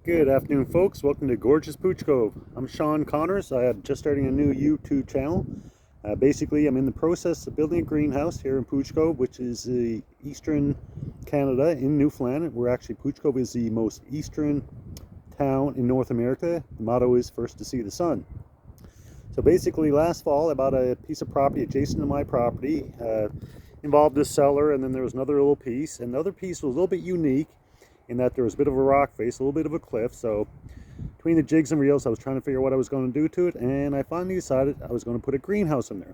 Good afternoon, folks. Welcome to gorgeous Pouch Cove. I'm Sean Connors. I am just starting a new YouTube channel. Basically, I'm in the process of building a greenhouse here in Pouch Cove, which is eastern Canada in Newfoundland. Where actually Pouch Cove is the most eastern town in North America. The motto is first to see the sun. So basically, last fall I bought a piece of property adjacent to my property. Involved a cellar, and then there was another little piece. And the other piece was a little bit unique in that there was a bit of a rock face, a little bit of a cliff. So between the jigs and reels, I was trying to figure out what I was going to do to it, and I finally decided I was going to put a greenhouse in there.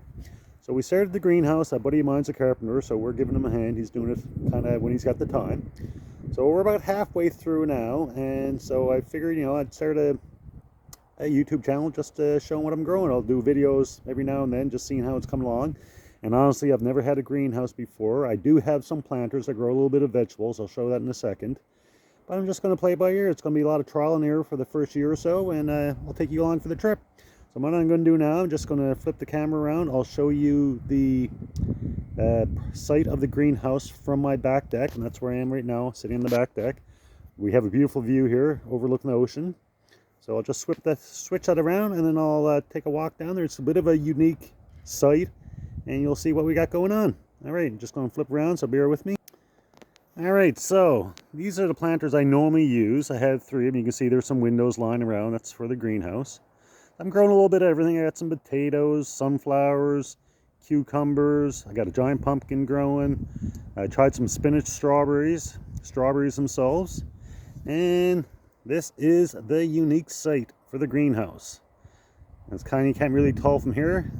So we started the greenhouse. A buddy of mine's a carpenter, so we're giving him a hand. He's doing it kind of when he's got the time. So we're about halfway through now, and so I figured, I'd start a YouTube channel just showing what I'm growing. I'll do videos every now and then, just seeing how it's coming along. And honestly, I've never had a greenhouse before. I do have some planters that grow a little bit of vegetables. I'll show that in a second. But I'm just going to play by ear. It's going to be a lot of trial and error for the first year or so, and I'll take you along for the trip. So what I'm going to do now, I'm just going to flip the camera around. I'll show you the site of the greenhouse from my back deck, and that's where I am right now, sitting on the back deck. We have a beautiful view here overlooking the ocean. So I'll just switch that around, and then I'll take a walk down there. It's a bit of a unique site, and you'll see what we got going on. All right, I'm just going to flip around, so bear with me. Alright, so these are the planters I normally use. I have three of them. You can see there's some windows lying around. That's for the greenhouse. I'm growing a little bit of everything. I got some potatoes, sunflowers, cucumbers. I got a giant pumpkin growing. I tried some spinach strawberries themselves. And this is the unique site for the greenhouse. It's kind of, you can't really tell from here.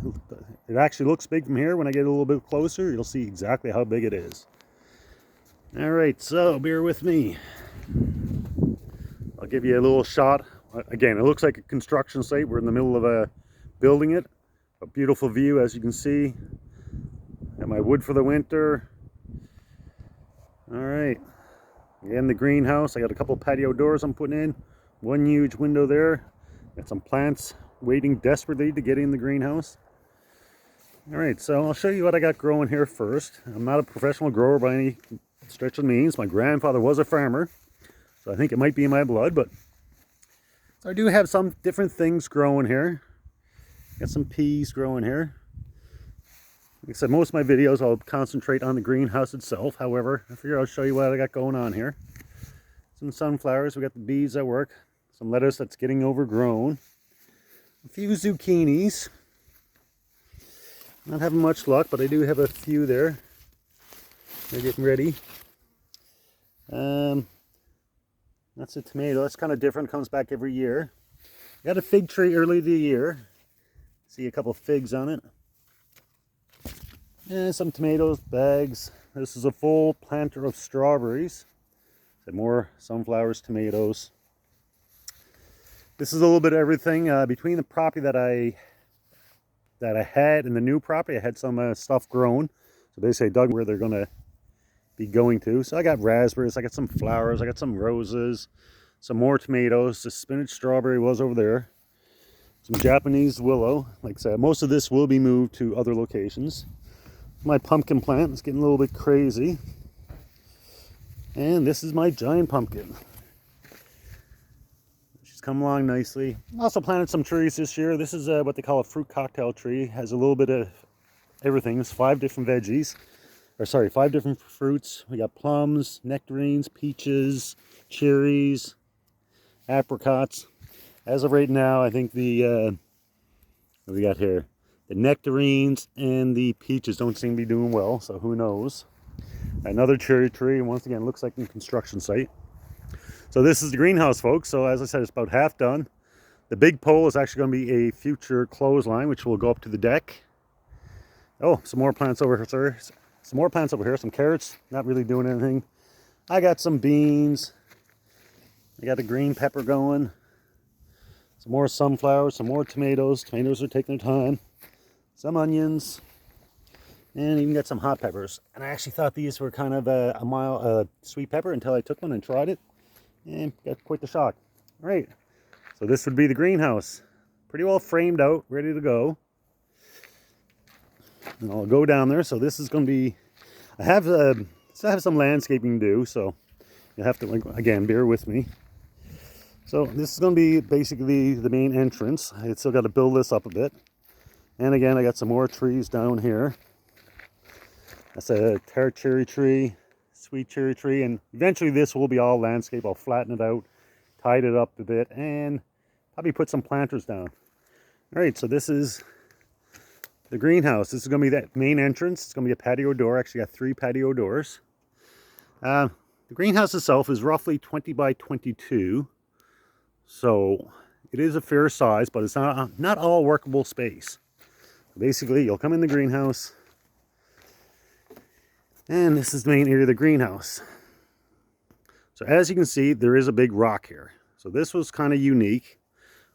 It actually looks big from here. When I get a little bit closer, you'll see exactly how big it is. Alright, so bear with me. I'll give you a little shot. Again, it looks like a construction site. We're in the middle of building it. A beautiful view, as you can see. Got my wood for the winter. Alright. Again, the greenhouse. I got a couple patio doors I'm putting in. One huge window there. Got some plants waiting desperately to get in the greenhouse. Alright, so I'll show you what I got growing here first. I'm not a professional grower by any stretch of the means. My grandfather was a farmer, so I think it might be in my blood, but so I do have some different things growing here. Got some peas growing here. Like I said, most of my videos I'll concentrate on the greenhouse itself. However, I figure I'll show you what I got going on here. Some sunflowers. We got the bees at work. Some lettuce that's getting overgrown. A few zucchinis. Not having much luck, but I do have a few there. They're getting ready. That's a tomato. That's kind of different. Comes back every year. Got a fig tree early the year. See a couple figs on it. And some tomatoes, bags. This is a full planter of strawberries. Some more sunflowers, tomatoes. This is a little bit of everything. Between the property that I had and the new property, I had some stuff grown. So basically I dug where they're going to be going to. So I got raspberries, I got some flowers, I got some roses, some more tomatoes. The spinach strawberry was over there. Some Japanese willow. Like I said, most of this will be moved to other locations. My pumpkin plant is getting a little bit crazy. And this is my giant pumpkin. She's come along nicely. Also planted some trees this year. This is what they call a fruit cocktail tree. Has a little bit of everything. It's 5 different veggies. 5 different fruits. We got plums, nectarines, peaches, cherries, apricots. As of right now, I think the what we got here, the nectarines and the peaches don't seem to be doing well, so who knows. Another cherry tree, and once again, looks like a construction site. So this is the greenhouse, folks. So as I said, it's about half done. The big pole is actually going to be a future clothesline, which will go up to the deck. Oh, some more plants over here, sir. Some more plants over here, some carrots, not really doing anything. I got some beans. I got a green pepper going. Some more sunflowers, some more tomatoes. Tomatoes are taking their time. Some onions. And even got some hot peppers. And I actually thought these were kind of a mild sweet pepper until I took one and tried it. And got quite the shock. All right, so this would be the greenhouse. Pretty well framed out, ready to go. And I'll go down there. So this is going to be, I have some landscaping to do, so you'll have to, again, bear with me. So this is going to be basically the main entrance. I still got to build this up a bit. And again, I got some more trees down here. That's a tart cherry tree, sweet cherry tree, and eventually this will be all landscape. I'll flatten it out, tied it up a bit, and probably put some planters down. All right, so this is the greenhouse. This is going to be that main entrance. It's going to be a patio door. Actually got 3 patio doors. The greenhouse itself is roughly 20 by 22. So it is a fair size, but it's not all workable space. Basically, you'll come in the greenhouse, and this is the main area of the greenhouse. So as you can see, there is a big rock here. So this was kind of unique.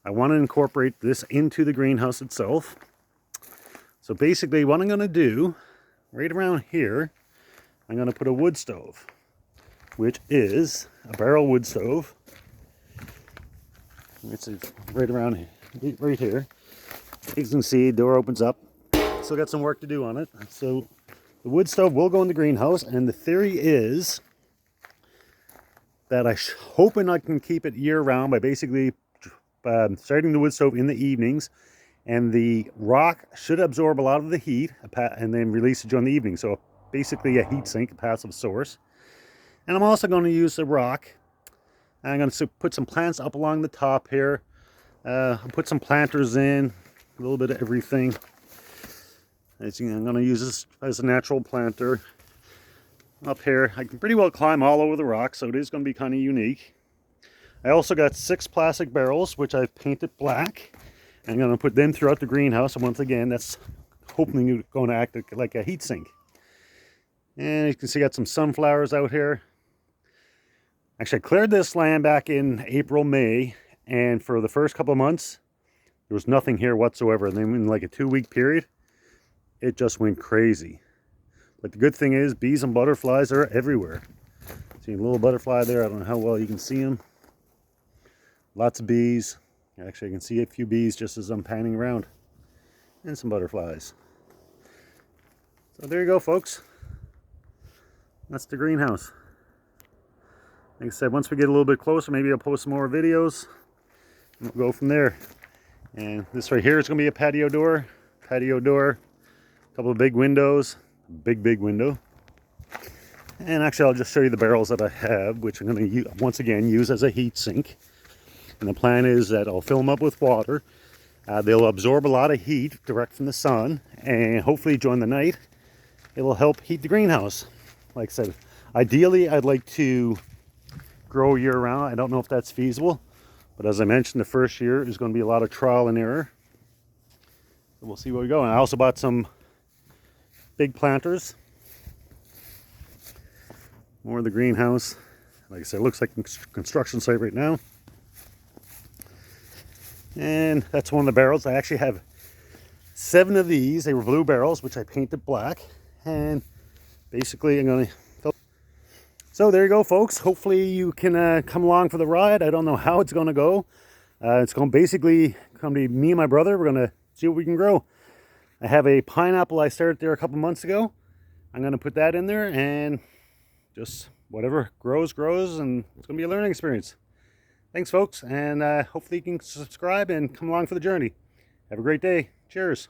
I want to incorporate this into the greenhouse itself. So basically what I'm going to do, right around here, I'm going to put a wood stove, which is a barrel wood stove. It's right around here, right here. As you can see, door opens up. Still got some work to do on it. So the wood stove will go in the greenhouse, and the theory is that I'm hoping I can keep it year-round by basically starting the wood stove in the evenings, and the rock should absorb a lot of the heat and then release it during the evening. So basically a heat sink, a passive source. And I'm also going to use the rock. I'm going to put some plants up along the top here. I'll put some planters in, a little bit of everything. As you know, I'm going to use this as a natural planter. Up here, I can pretty well climb all over the rock, so it is going to be kind of unique. I also got 6 plastic barrels, which I've painted black. I'm going to put them throughout the greenhouse, and once again, that's hopefully going to act like a heat sink. And you can see I got some sunflowers out here. Actually, I cleared this land back in April, May, and for the first couple of months, there was nothing here whatsoever. And then in like a 2-week period, it just went crazy. But the good thing is, bees and butterflies are everywhere. See a little butterfly there. I don't know how well you can see them. Lots of bees. Actually, I can see a few bees just as I'm panning around. And some butterflies. So there you go, folks. That's the greenhouse. Like I said, once we get a little bit closer, maybe I'll post some more videos. And we'll go from there. And this right here is going to be a patio door. Patio door. A couple of big windows. Big window. And actually, I'll just show you the barrels that I have, which I'm going to once again use as a heat sink. And the plan is that I'll fill them up with water. They'll absorb a lot of heat direct from the sun, and hopefully during the night it will help heat the greenhouse. Like I said, ideally I'd like to grow year round. I don't know if that's feasible, but as I mentioned, the first year is going to be a lot of trial and error. So we'll see where we go. And I also bought some big planters. More of the greenhouse. Like I said, it looks like a construction site right now. And that's one of the barrels. I actually have 7 of these. They were blue barrels, which I painted black. And basically I'm going to fill. So there you go, folks. Hopefully you can come along for the ride. I don't know how it's going to go. It's going to basically come to me and my brother. We're going to see what we can grow. I have a pineapple I started there a couple months ago. I'm going to put that in there, and just whatever grows, and it's going to be a learning experience. Thanks, folks, and hopefully you can subscribe and come along for the journey. Have a great day. Cheers.